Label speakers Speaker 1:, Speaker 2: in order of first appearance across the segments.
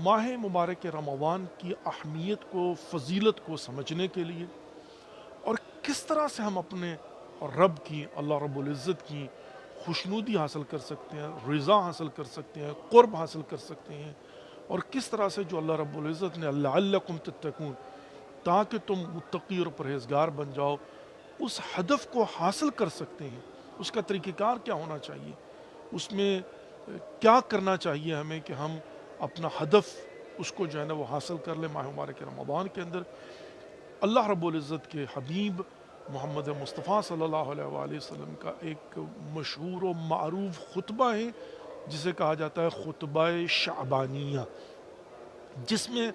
Speaker 1: ماہ مبارک رمضان کی اہمیت کو، فضیلت کو سمجھنے کے لیے، اور کس طرح سے ہم اپنے رب کی، اللہ رب العزت کی خوشنودی حاصل کر سکتے ہیں، رضا حاصل کر سکتے ہیں، قرب حاصل کر سکتے ہیں، اور کس طرح سے جو اللہ رب العزت نے لعلکم تتقون، تاکہ تم متقی اور پرہیزگار بن جاؤ، اس ہدف کو حاصل کر سکتے ہیں۔ اس کا طریقہ کار کیا ہونا چاہیے، اس میں کیا کرنا چاہیے ہمیں کہ ہم اپنا ہدف اس کو جو ہے نا وہ حاصل کر لیں ماہ مبارک رمضان کے اندر۔ اللہ رب العزت کے حبیب محمد مصطفیٰ صلی اللہ علیہ وآلہ وسلم کا ایک مشہور و معروف خطبہ ہے جسے کہا جاتا ہے خطبہ شعبانیہ، جس میں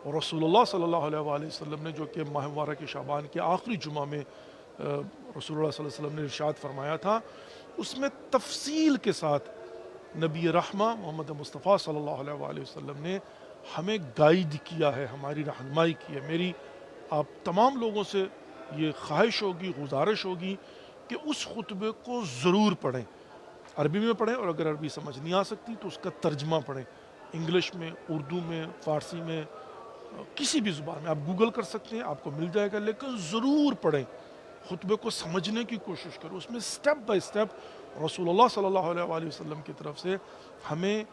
Speaker 1: رسول اللہ صلی اللہ علیہ وآلہ وسلم نے، جو کہ ماہ مبارک شعبان کے آخری جمعہ میں رسول اللہ صلی اللہ علیہ وسلم نے ارشاد فرمایا تھا، اس میں تفصیل کے ساتھ نبی رحمہ محمد مصطفیٰ صلی اللہ علیہ وآلہ وسلم نے ہمیں گائیڈ کیا ہے، ہماری رہنمائی کی ہے۔ میری آپ تمام لوگوں سے یہ خواہش ہوگی، گزارش ہوگی کہ اس خطبے کو ضرور پڑھیں، عربی میں پڑھیں، اور اگر عربی سمجھ نہیں آ سکتی تو اس کا ترجمہ پڑھیں، انگلش میں، اردو میں، فارسی میں، کسی بھی زبان میں آپ گوگل کر سکتے ہیں، آپ کو مل جائے گا، لیکن ضرور پڑھیں، خطبے کو سمجھنے کی کوشش کرو۔ اس میں سٹیپ بائی سٹیپ رسول اللہ صلی اللہ علیہ وآلہ وسلم کی طرف سے ہمیں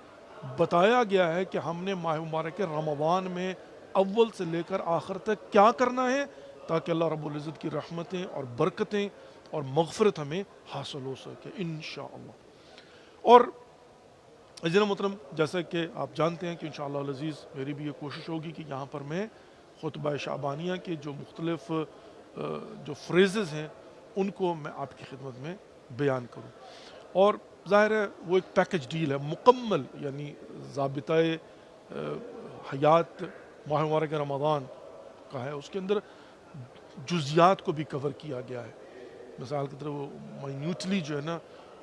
Speaker 1: بتایا گیا ہے کہ ہم نے ماہ مبارک رمضان میں اول سے لے کر آخر تک کیا کرنا ہے، تاکہ اللہ رب العزت کی رحمتیں اور برکتیں اور مغفرت ہمیں حاصل ہو سکے انشاءاللہ۔ اور عزیزان محترم، جیسا کہ آپ جانتے ہیں کہ انشاءاللہ العزیز میری بھی یہ کوشش ہوگی کہ یہاں پر میں خطبہ شعبانیہ کے جو مختلف جو فریزز ہیں ان کو میں آپ کی خدمت میں بیان کروں، اور ظاہر ہے وہ ایک پیکج ڈیل ہے مکمل، یعنی ضابطۂ حیات ماہ مبارک رمضان کا ہے، اس کے اندر جزیات کو بھی کور کیا گیا ہے، مثال کی طرح وہ مائنیوٹلی جو ہے نا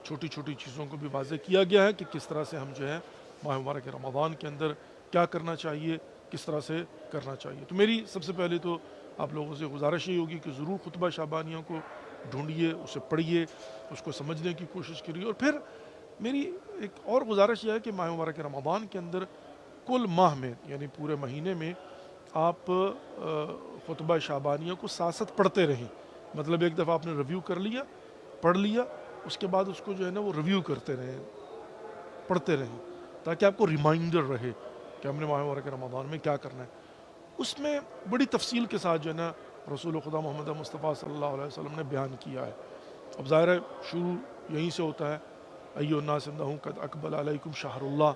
Speaker 1: چھوٹی چھوٹی چیزوں کو بھی واضح کیا گیا ہے کہ کس طرح سے ہم جو ہے ماہ مبارک رمضان کے اندر کیا کرنا چاہیے، کس طرح سے کرنا چاہیے۔ تو میری سب سے پہلے تو آپ لوگوں سے گزارش یہ ہوگی کہ ضرور خطبہ شعبانیہ کو ڈھونڈیے، اسے پڑھیے، اس کو سمجھنے کی کوشش کریے، اور پھر میری ایک اور گزارش یہ ہے کہ ماہ مبارک رمضان کے اندر کل ماہ میں، یعنی پورے مہینے میں آپ خطبہ شعبانیہ کو ساتھ ساتھ پڑھتے رہیں، مطلب ایک دفعہ آپ نے ریویو کر لیا، پڑھ لیا، اس کے بعد اس کو جو ہے نا وہ ریویو کرتے رہیں، پڑھتے رہیں، تاکہ آپ کو ریمائنڈر رہے کہ ہم نے ماہ مبارک رمضان میں کیا کرنا ہے۔ اس میں بڑی تفصیل کے ساتھ جو ہے نا رسول خدا محمد مصطفیٰ صلی اللہ علیہ وسلم نے بیان کیا ہے۔ اب ظاہر ہے شروع یہیں سے ہوتا ہے، ایو الناس انہو قد اقبل علیکم شہر اللہ،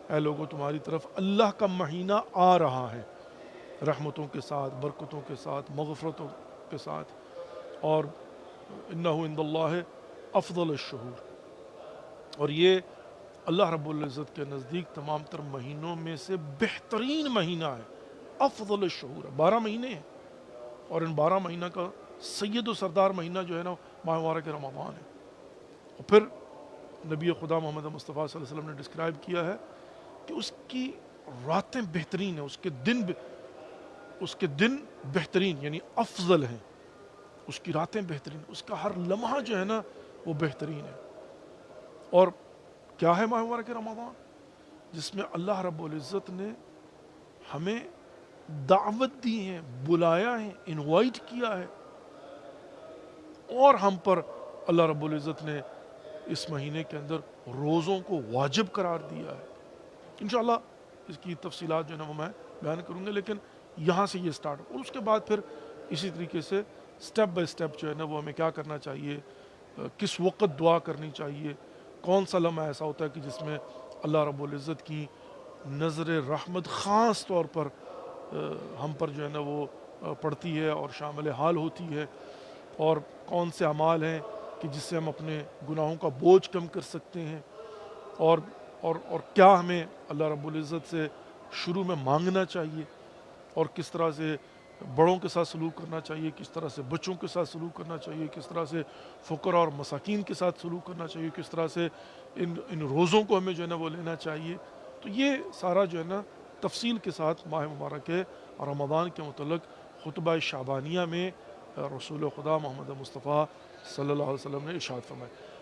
Speaker 1: اے لوگوں تمہاری طرف اللہ کا مہینہ آ رہا ہے، رحمتوں کے ساتھ، برکتوں کے ساتھ، مغفرتوں کے ساتھ، اور انہو عند اللہ افضل الشہور، اور یہ اللہ رب العزت کے نزدیک تمام تر مہینوں میں سے بہترین مہینہ ہے، افضل الشہور، 12 مہینے ہیں، اور ان 12 مہینہ کا سید و سردار مہینہ جو ہے نا ماہ مبارک رمضان ہے۔ اور پھر نبی خدا محمد مصطفیٰ صلی اللہ علیہ وسلم نے ڈسکرائب کیا ہے کہ اس کی راتیں بہترین ہیں، اس کے دن بہترین یعنی افضل ہیں، اس کی راتیں بہترین، اس کا ہر لمحہ جو ہے نا وہ بہترین ہے۔ اور کیا ہے ماہ مبارک رمضان؟ جس میں اللہ رب العزت نے ہمیں دعوت دی ہے، بلایا ہے، انوائٹ کیا ہے، اور ہم پر اللہ رب العزت نے اس مہینے کے اندر روزوں کو واجب قرار دیا ہے۔ انشاءاللہ اس کی تفصیلات جو ہے نا وہ میں بیان کروں گا، لیکن یہاں سے یہ سٹارٹ، اور اس کے بعد پھر اسی طریقے سے سٹیپ بائی سٹیپ جو ہے نا وہ ہمیں کیا کرنا چاہیے، کس وقت دعا کرنی چاہیے، کون سا لمحہ ایسا ہوتا ہے کہ جس میں اللہ رب العزت کی نظر رحمت خاص طور پر ہم پر جو ہے نا وہ پڑتی ہے اور شامل حال ہوتی ہے، اور کون سے اعمال ہیں کہ جس سے ہم اپنے گناہوں کا بوجھ کم کر سکتے ہیں، اور کیا ہمیں اللہ رب العزت سے شروع میں مانگنا چاہیے، اور کس طرح سے بڑوں کے ساتھ سلوک کرنا چاہیے، کس طرح سے بچوں کے ساتھ سلوک کرنا چاہیے، کس طرح سے فقراء اور مساکین کے ساتھ سلوک کرنا چاہیے، کس طرح سے ان روزوں کو ہمیں جو ہے نا وہ لینا چاہیے۔ تو یہ سارا جو ہے نا تفصیل کے ساتھ ماہ مبارک رمضان کے متعلق خطبہ شعبانیہ میں رسول خدا محمد مصطفیٰ صلی اللہ علیہ وسلم نے ارشاد فرمایا۔